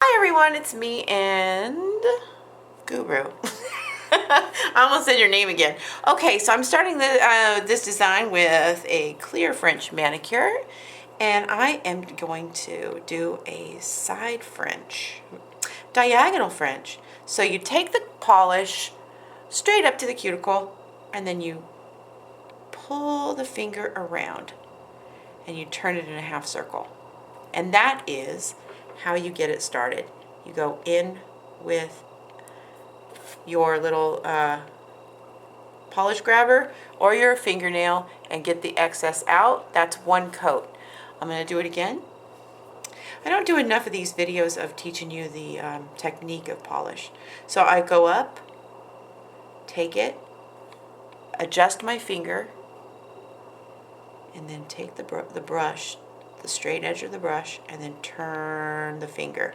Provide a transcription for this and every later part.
Hi everyone, it's me and Guru. I almost said your name again. Okay, so I'm starting this design with a clear French manicure, and I am going to do a side French, diagonal French. So you take the polish straight up to the cuticle, and then you pull the finger around, and you turn it in a half circle. And that is how you get it started. You go in with your little polish grabber or your fingernail and get the excess out. That's one coat. I'm going to do it again. I don't do enough of these videos of teaching you the technique of polish. So I go up, take it, adjust my finger, and then take the brush, the straight edge of the brush, and then turn the finger.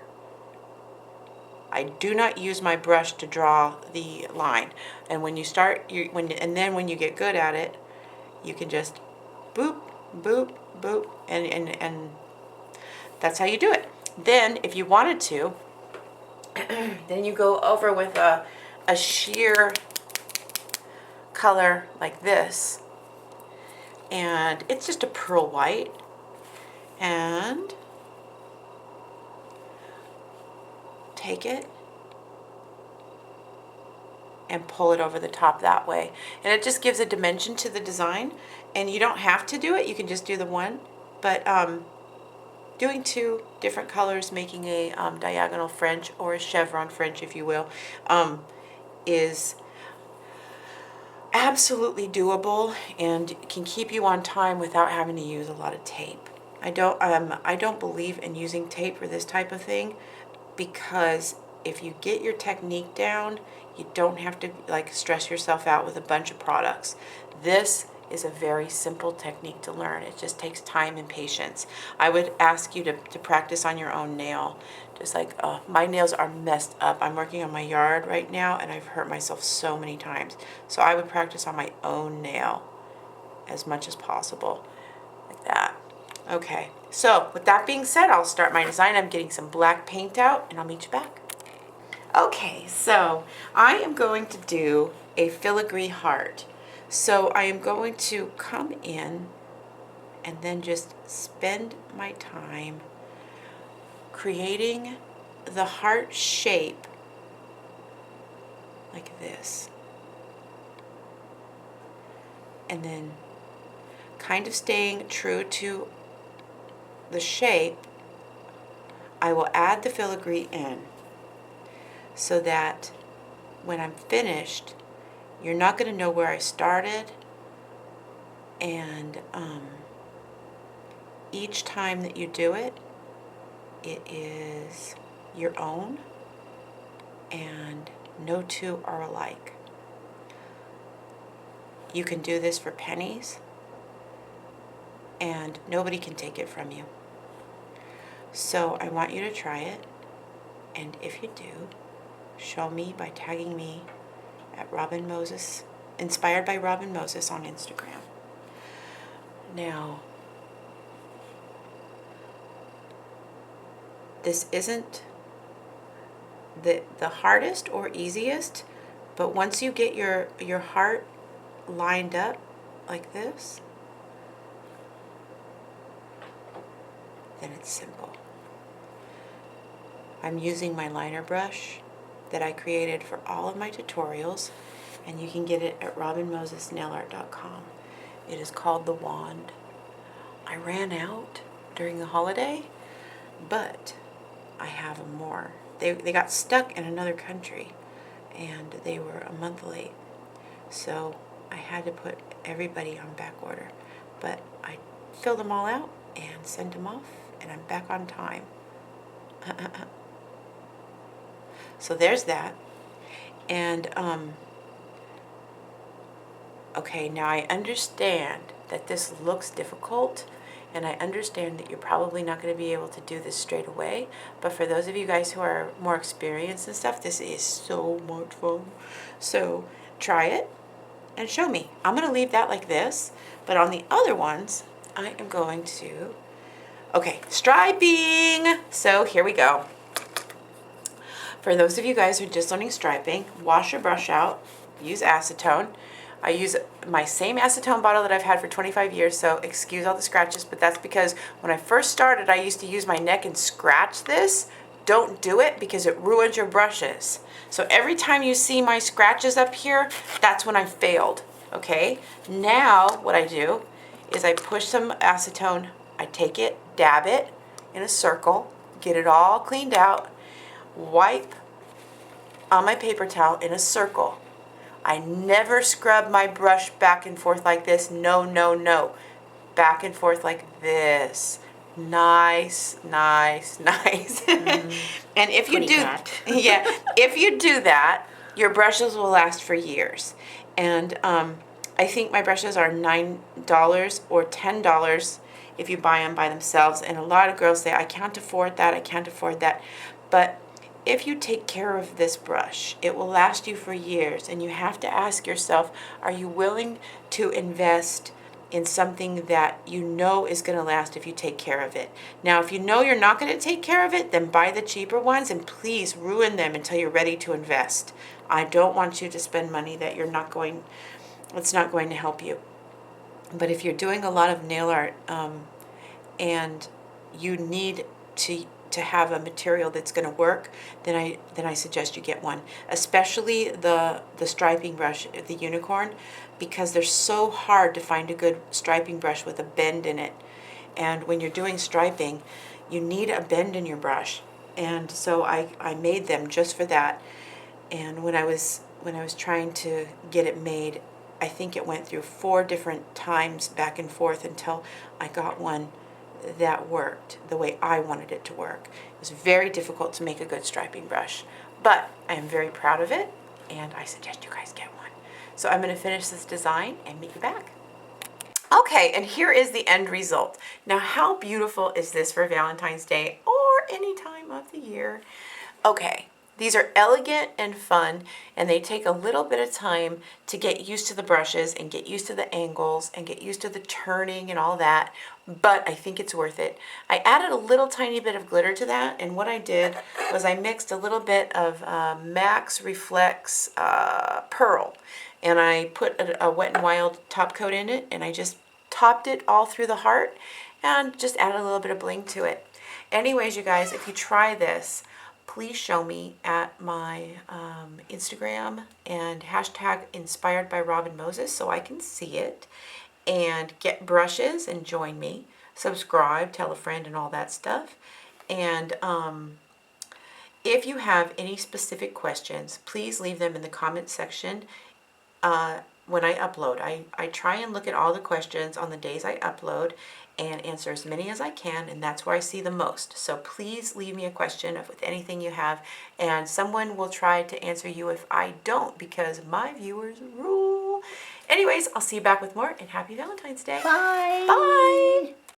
I do not use my brush to draw the line. And when you start, and then when you get good at it, you can just boop, boop, boop, and that's how you do it. Then, if you wanted to, then you go over with a sheer color like this, and it's just a pearl white, and take it and pull it over the top that way, and it just gives a dimension to the design. And you don't have to do it, you can just do the one, but doing two different colors, making a diagonal French, or a chevron French if you will, is absolutely doable and can keep you on time without having to use a lot of tape. I don't believe in using tape for this type of thing, because if you get your technique down, you don't have to stress yourself out with a bunch of products. This is a very simple technique to learn. It just takes time and patience. I would ask you to practice on your own nail. Just my nails are messed up. I'm working on my yard right now, and I've hurt myself so many times. So I would practice on my own nail as much as possible, like that. Okay, so with that being said, I'll start my design. I'm getting some black paint out, and I'll meet you back. Okay, so I am going to do a filigree heart. So I am going to come in and then just spend my time creating the heart shape like this. And then kind of staying true to the shape, I will add the filigree in, so that when I'm finished, you're not going to know where I started, and each time that you do it, it is your own, and no two are alike. You can do this for pennies, and nobody can take it from you. So I want you to try it, and if you do, show me by tagging me at Robin Moses, inspired by Robin Moses on Instagram. Now, this isn't the hardest or easiest, but once you get your heart lined up like this, then it's simple. I'm using my liner brush that I created for all of my tutorials, and you can get it at robinmosesnailart.com. It is called the Wand. I ran out during the holiday, but I have more. They got stuck in another country, and they were a month late, so I had to put everybody on back order. But I filled them all out and sent them off, and I'm back on time. So there's that. And okay, now I understand that this looks difficult, and I understand that you're probably not going to be able to do this straight away, but for those of you guys who are more experienced and stuff, this is so much fun. So try it and show me. I'm going to leave that like this, but on the other ones, I am going to, okay, striping. So here we go. For those of you guys who are just learning striping, wash your brush out, use acetone. I use my same acetone bottle that I've had for 25 years, so excuse all the scratches, but that's because when I first started, I used to use my neck and scratch this. Don't do it because it ruins your brushes. So every time you see my scratches up here, that's when I failed, okay? Now what I do is I push some acetone, I take it, dab it in a circle, get it all cleaned out, wipe on my paper towel in a circle. I never scrub my brush back and forth like this. No, no, no. Back and forth like this. Nice, nice, nice. And if you do that, yeah, if you do that, your brushes will last for years. And I think my brushes are $9 or $10 if you buy them by themselves. And a lot of girls say, I can't afford that, I can't afford that. But if you take care of this brush, it will last you for years. And you have to ask yourself, are you willing to invest in something that you know is going to last if you take care of it? Now, if you know you're not going to take care of it, then buy the cheaper ones and please ruin them until you're ready to invest. I don't want you to spend money that it's not going to help you. But if you're doing a lot of nail art and you need to have a material that's going to work, then I suggest you get one, especially the striping brush, the unicorn, because they're so hard to find a good striping brush with a bend in it. And when you're doing striping, you need a bend in your brush. And so I made them just for that. And when I was trying to get it made, I think it went through 4 different times back and forth until I got one that worked the way I wanted it to work. It was very difficult to make a good striping brush, but I am very proud of it, and I suggest you guys get one. So I'm going to finish this design and meet you back. Okay, and here is the end result. Now, how beautiful is this for Valentine's Day or any time of the year? Okay. These are elegant and fun, and they take a little bit of time to get used to the brushes and get used to the angles and get used to the turning and all that, but I think it's worth it. I added a little tiny bit of glitter to that, and what I did was I mixed a little bit of Max Reflex Pearl, and I put a Wet n Wild top coat in it, and I just topped it all through the heart and just added a little bit of bling to it. Anyways, you guys, if you try this, please show me at my Instagram and hashtag inspired by Robin Moses so I can see it, and get brushes and join me, subscribe, tell a friend and all that stuff. And if you have any specific questions, please leave them in the comment section when I upload. I try and look at all the questions on the days I upload and answer as many as I can, and that's where I see the most. So please leave me a question with anything you have, and someone will try to answer you if I don't, because my viewers rule. Anyways, I'll see you back with more, and happy Valentine's Day. Bye. Bye.